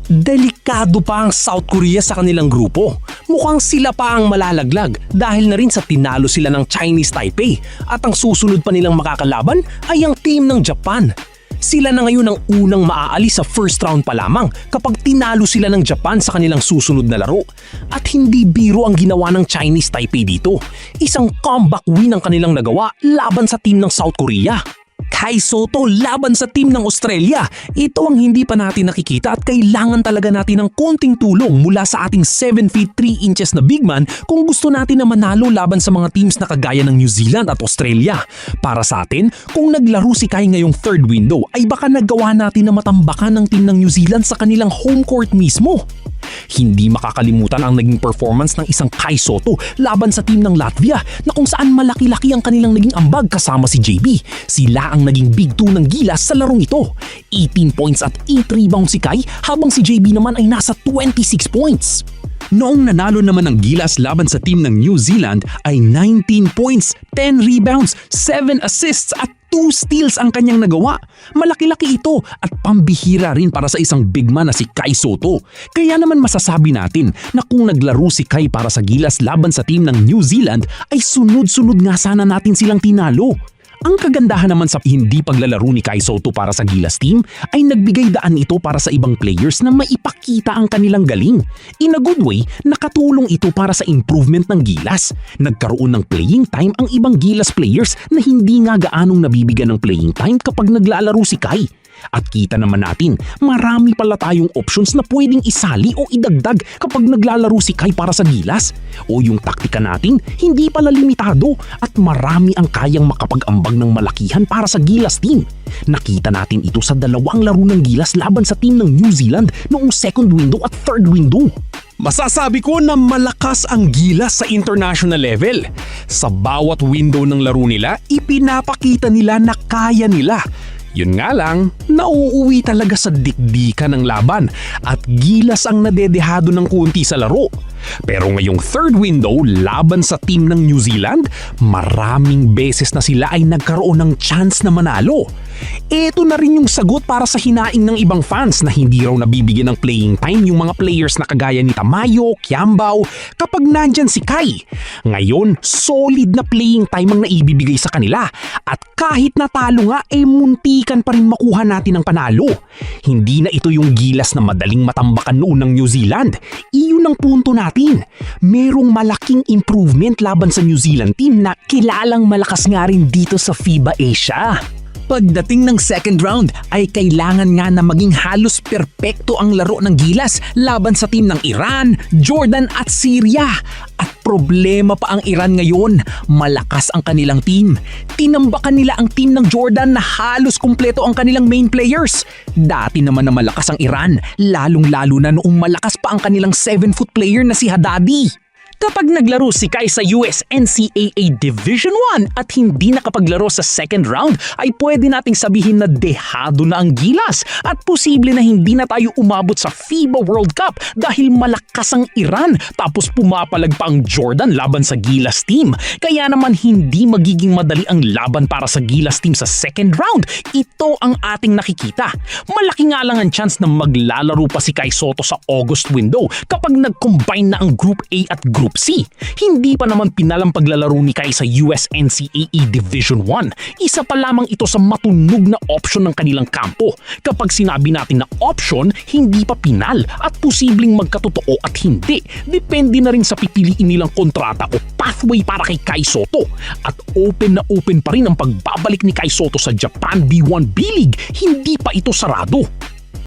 Delikado pa ang South Korea sa kanilang grupo. Mukhang sila pa ang malalaglag dahil na rin sa tinalo sila ng Chinese Taipei at ang susunod pa nilang makakalaban ay ang team ng Japan. Sila na ngayon ang unang maaalis sa first round pa lamang kapag tinalo sila ng Japan sa kanilang susunod na laro. At hindi biro ang ginawa ng Chinese Taipei dito. Isang comeback win ang kanilang nagawa laban sa team ng South Korea. Kai Sotto laban sa team ng Australia. Ito ang hindi pa natin nakikita at kailangan talaga natin ng konting tulong mula sa ating 7 feet 3 inches na big man kung gusto natin na manalo laban sa mga teams na kagaya ng New Zealand at Australia. Para sa atin, kung naglaro si Kai ngayong third window ay baka nagawa natin na matambakan ng team ng New Zealand sa kanilang home court mismo. Hindi makakalimutan ang naging performance ng isang Kai Sotto laban sa team ng Latvia na kung saan malaki-laki ang kanilang naging ambag kasama si JB. Sila ang naging big 2 ng Gilas sa larong ito. 18 points at 8 rebounds si Kai habang si JB naman ay nasa 26 points. Noong nanalo naman ng Gilas laban sa team ng New Zealand ay 19 points, 10 rebounds, 7 assists at 2 steals ang kanyang nagawa. Malaki-laki ito at pambihira rin para sa isang big man na si Kai Sotto. Kaya naman masasabi natin na kung naglaro si Kai para sa Gilas laban sa team ng New Zealand ay sunod-sunod nga sana natin silang tinalo. Ang kagandahan naman sa hindi paglalaro ni Kai Sotto para sa Gilas team ay nagbigay daan ito para sa ibang players na maipakita ang kanilang galing. In a good way, nakatulong ito para sa improvement ng Gilas. Nagkaroon ng playing time ang ibang Gilas players na hindi nga gaanong nabibigyan ng playing time kapag naglalaro si Kai. At kita naman natin, marami pala tayong options na pwedeng isali o idagdag kapag naglalaro si Kai para sa Gilas. O yung taktika natin, hindi pala limitado at marami ang kayang makapag-ambag ng malakihan para sa Gilas team. Nakita natin ito sa dalawang laro ng Gilas laban sa team ng New Zealand noong second window at third window. Masasabi ko na malakas ang Gilas sa international level. Sa bawat window ng laro nila, ipinapakita nila na kaya nila. Yun nga lang, nauuwi talaga sa dikdikan ng laban at Gilas ang nadedehado ng kunti sa laro. Pero ngayong third window laban sa team ng New Zealand, maraming beses na sila ay nagkaroon ng chance na manalo. Ito na rin yung sagot para sa hinaing ng ibang fans na hindi raw nabibigyan ng playing time yung mga players na kagaya ni Tamayo, Kiambao kapag nandyan si Kai. Ngayon, solid na playing time ang naibibigay sa kanila at kahit natalo nga muntikan pa rin makuha natin ang panalo. Hindi na ito yung Gilas na madaling matambakan noon ng New Zealand. Iyon ang punto natin. Merong malaking improvement laban sa New Zealand team na kilalang malakas nga rin dito sa FIBA Asia. Pagdating ng second round ay kailangan nga na maging halos perpekto ang laro ng Gilas laban sa team ng Iran, Jordan at Syria. At problema pa ang Iran ngayon, malakas ang kanilang team. Tinambakan nila ang team ng Jordan na halos kumpleto ang kanilang main players. Dati naman na malakas ang Iran, lalong-lalo na noong malakas pa ang kanilang 7-foot player na si Haddadi. Kapag naglaro si Kai sa US NCAA Division 1 at hindi nakapaglaro sa second round ay pwede nating sabihin na dehado na ang Gilas at posible na hindi na tayo umabot sa FIBA World Cup dahil malakas ang Iran tapos pumapalag pa ang Jordan laban sa Gilas team. Kaya naman hindi magiging madali ang laban para sa Gilas team sa second round. Ito ang ating nakikita. Malaki nga lang ang chance na maglalaro pa si Kai Sotto sa August window kapag nag-combine na ang Group A at Group C. Hindi pa naman pinalang paglalaro ni Kai sa US NCAA Division 1. Isa pa lamang ito sa matunog na option ng kanilang kampo. Kapag sinabi natin na option, hindi pa pinal at posibleng magkatotoo at hindi. Depende na rin sa pipiliin nilang kontrata o pathway para kay Kai Sotto. At open na open pa rin ang pagbabalik ni Kai Sotto sa Japan B1 B-League. Hindi pa ito sarado.